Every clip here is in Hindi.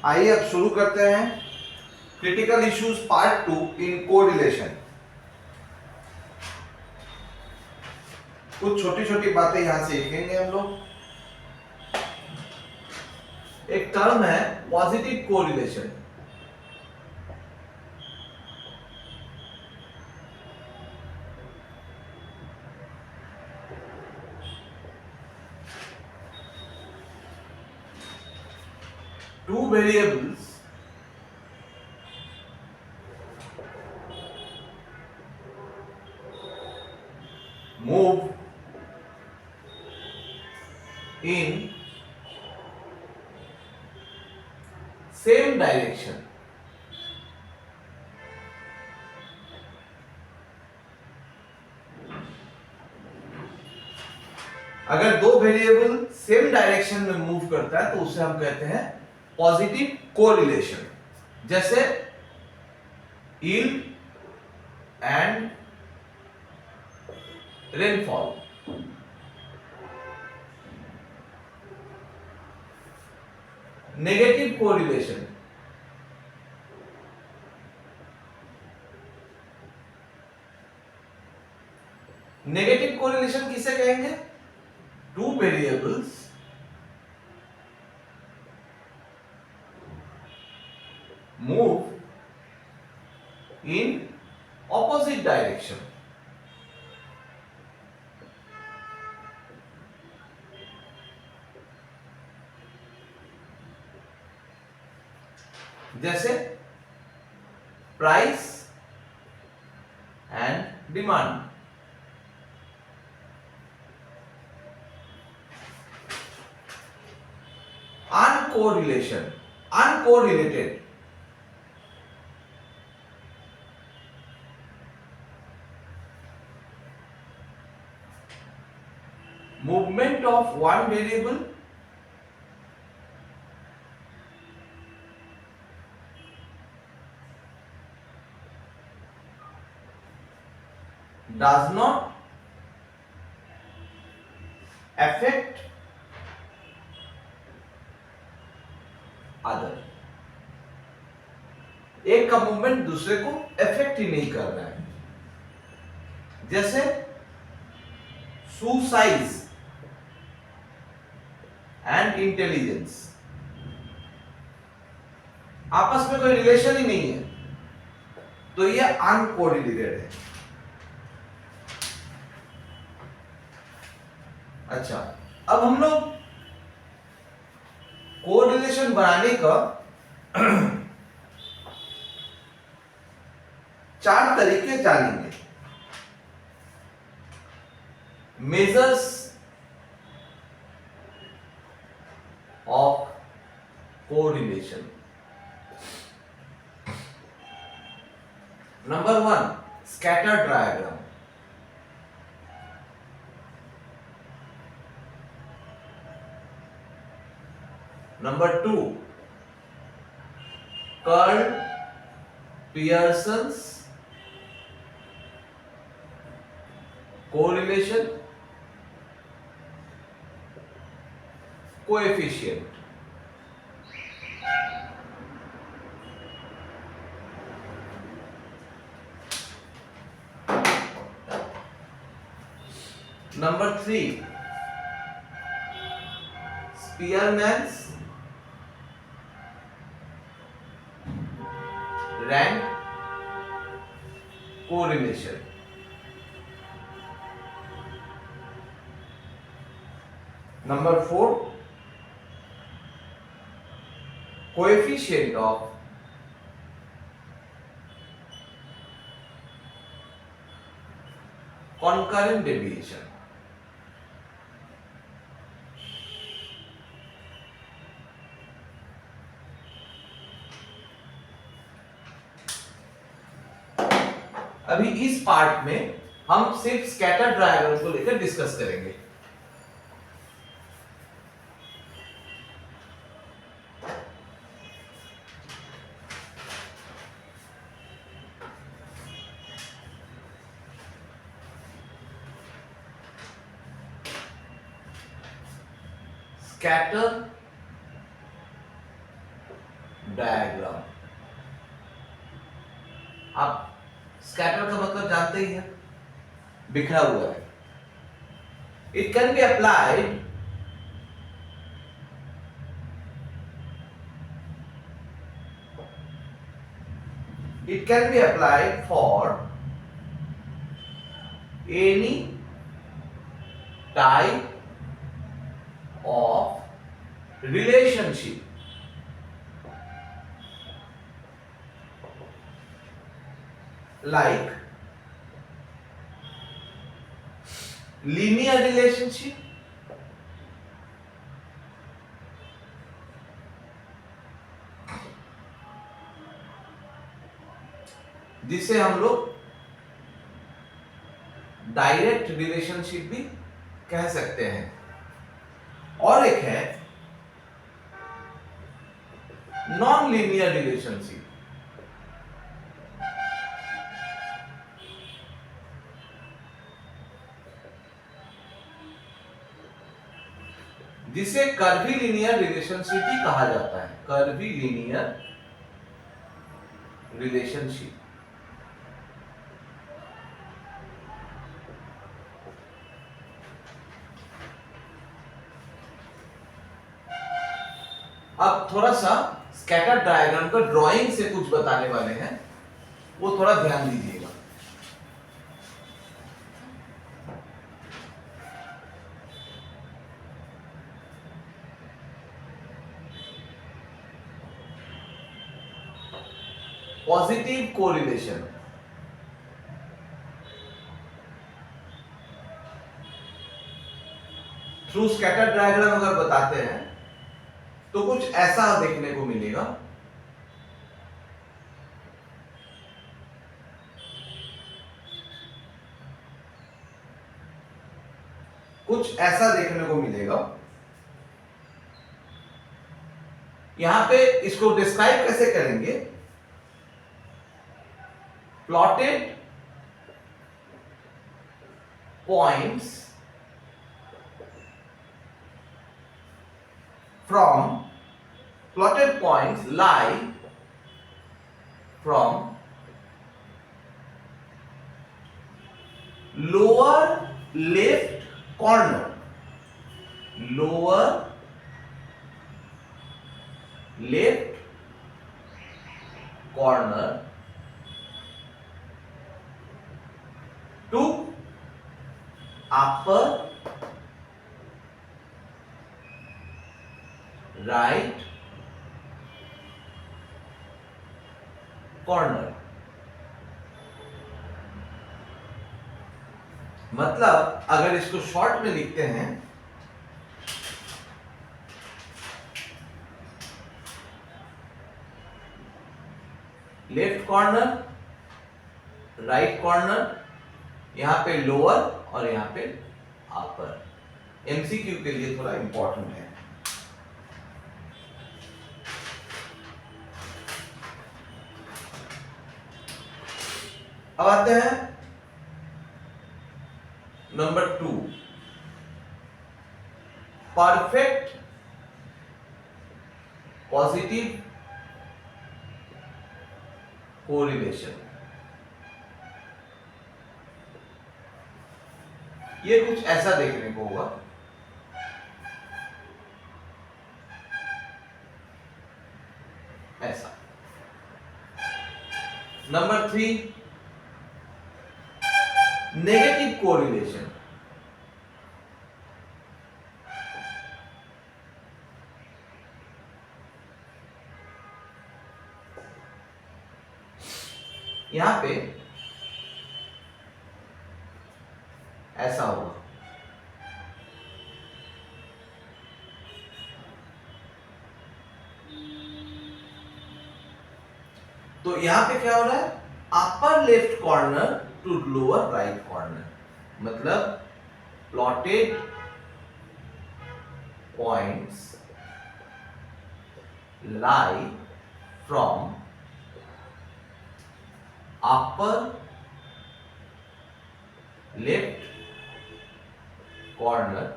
आइए अब शुरू करते हैं क्रिटिकल इश्यूज पार्ट 2 इन कोरिलेशन। कुछ छोटी छोटी बातें यहां सीखेंगे हम लोग। एक टर्म है positive correlation. Two variables move in same direction. अगर दो वेरिएबल सेम डायरेक्शन में मूव करता है तो उसे हम कहते हैं पॉजिटिव कोरिलेशन। जैसे yield and rainfall. Negative correlation negative correlation किसे कहेंगे? Two variables move in opposite direction. जैसे price and demand. Uncorrelation, uncorrelated. movement of one variable does not affect other। एक का मूवमेंट दूसरे को अफेक्ट ही नहीं कर रहा है। जैसे शू साइज एंड इंटेलिजेंस, आपस में कोई रिलेशन ही नहीं है, तो ये अनकोरिलेटेड है। अच्छा, अब हम लोग कोरिलेशन बनाने का 4 तरीके जानेंगे। Measures of correlation. Number 1, scatter diagram. Number 2, curl Pearson's correlation coefficient. Number 3, स्पीयरमैन्स rank correlation. Number 4, coefficient of concurrent deviation। अभी इस पार्ट में हम सिर्फ स्कैटर डायग्राम को लेकर डिस्कस करेंगे। Scatter diagram. आप स्कैटर का मतलब जानते ही हैं, बिखरा हुआ है। It can be applied for any type of relationship, like linear relationship, जिसे हम लोग डायरेक्ट रिलेशनशिप भी कह सकते हैं, और एक है नॉन लीनियर रिलेशनशिप। जिसे कर्वीलिनियर रिलेशनशिप भी कहा जाता है, कर्वीलिनियर रिलेशनशिप। अब थोड़ा सा स्कैटर डायग्राम का ड्राइंग से कुछ बताने वाले हैं, वो थोड़ा ध्यान दीजिएगा। Positive correlation, through scatter diagram अगर बताते हैं तो कुछ ऐसा देखने को मिलेगा। कुछ ऐसा देखने को मिलेगा। यहां पे इसको डिस्क्राइब कैसे करेंगे? Plotted points lie from lower left corner to upper right corner। मतलब अगर इसको शॉर्ट में लिखते हैं, लेफ्ट कॉर्नर, राइट कॉर्नर, यहां पे लोअर और यहां पे अपर। एमसीक्यू के लिए थोड़ा इंपॉर्टेंट है। अब आते हैं नंबर 2, परफेक्ट पॉजिटिव कोरिलेशन। ये कुछ ऐसा देखने को होगा। ऐसा। Number 3, negative correlation. यहां पे ऐसा होगा। तो यहां पे क्या हो रहा है? Upper left corner to lower right corner, मतलब plotted points lie from upper left corner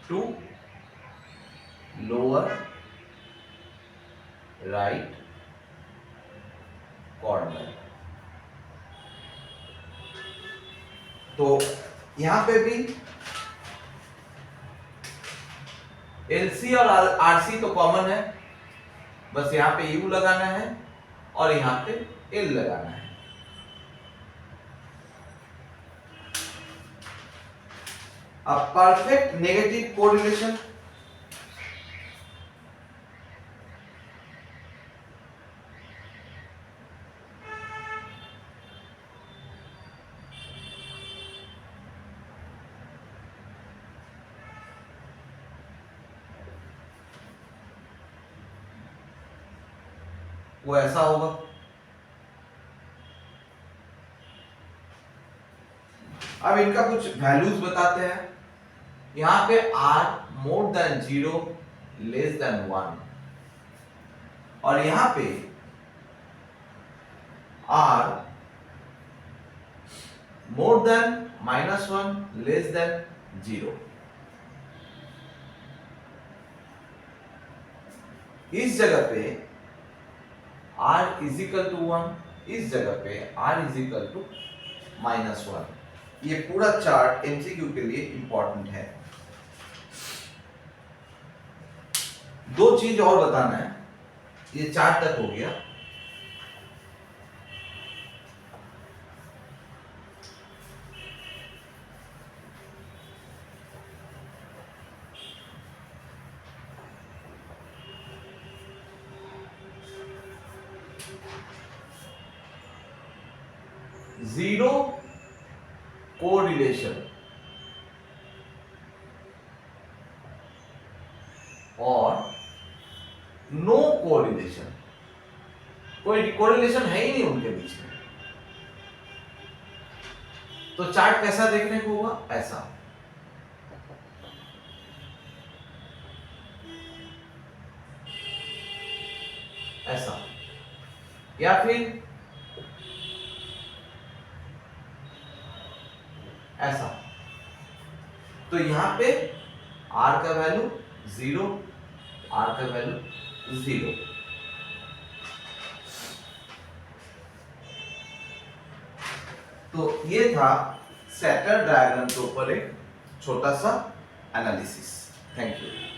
to lower right corner. तो यहां पे भी एलसी और आरसी तो कॉमन है, बस यहां पे यू लगाना है और यहां पे एल लगाना है। अब परफेक्ट नेगेटिव कोरिलेशन, वो ऐसा होगा। अब इनका कुछ वैल्यूज बताते हैं। यहां पे r more than 0 less than 1 और यहां पे r more than -1 less than 0। इस जगह पे r इज इक्वल टू 1, इस जगह पे r इज इक्वल टू -1। ये पूरा चार्ट एमसीक्यू के लिए इंपॉर्टेंट है। दो चीज और बताना है, ये चार्ट तक हो गया। जीरो कोरिलेशन और नो कोरिलेशन, कोई कोरिलेशन है ही नहीं उनके बीच में। तो चार्ट कैसा देखने को होगा? ऐसा। ऐसा या फिर ऐसा। तो यहां पे r का वैल्यू 0, r का वैल्यू 0। तो ये था स्कैटर डायग्राम के ऊपर एक छोटा सा एनालिसिस। Thank you.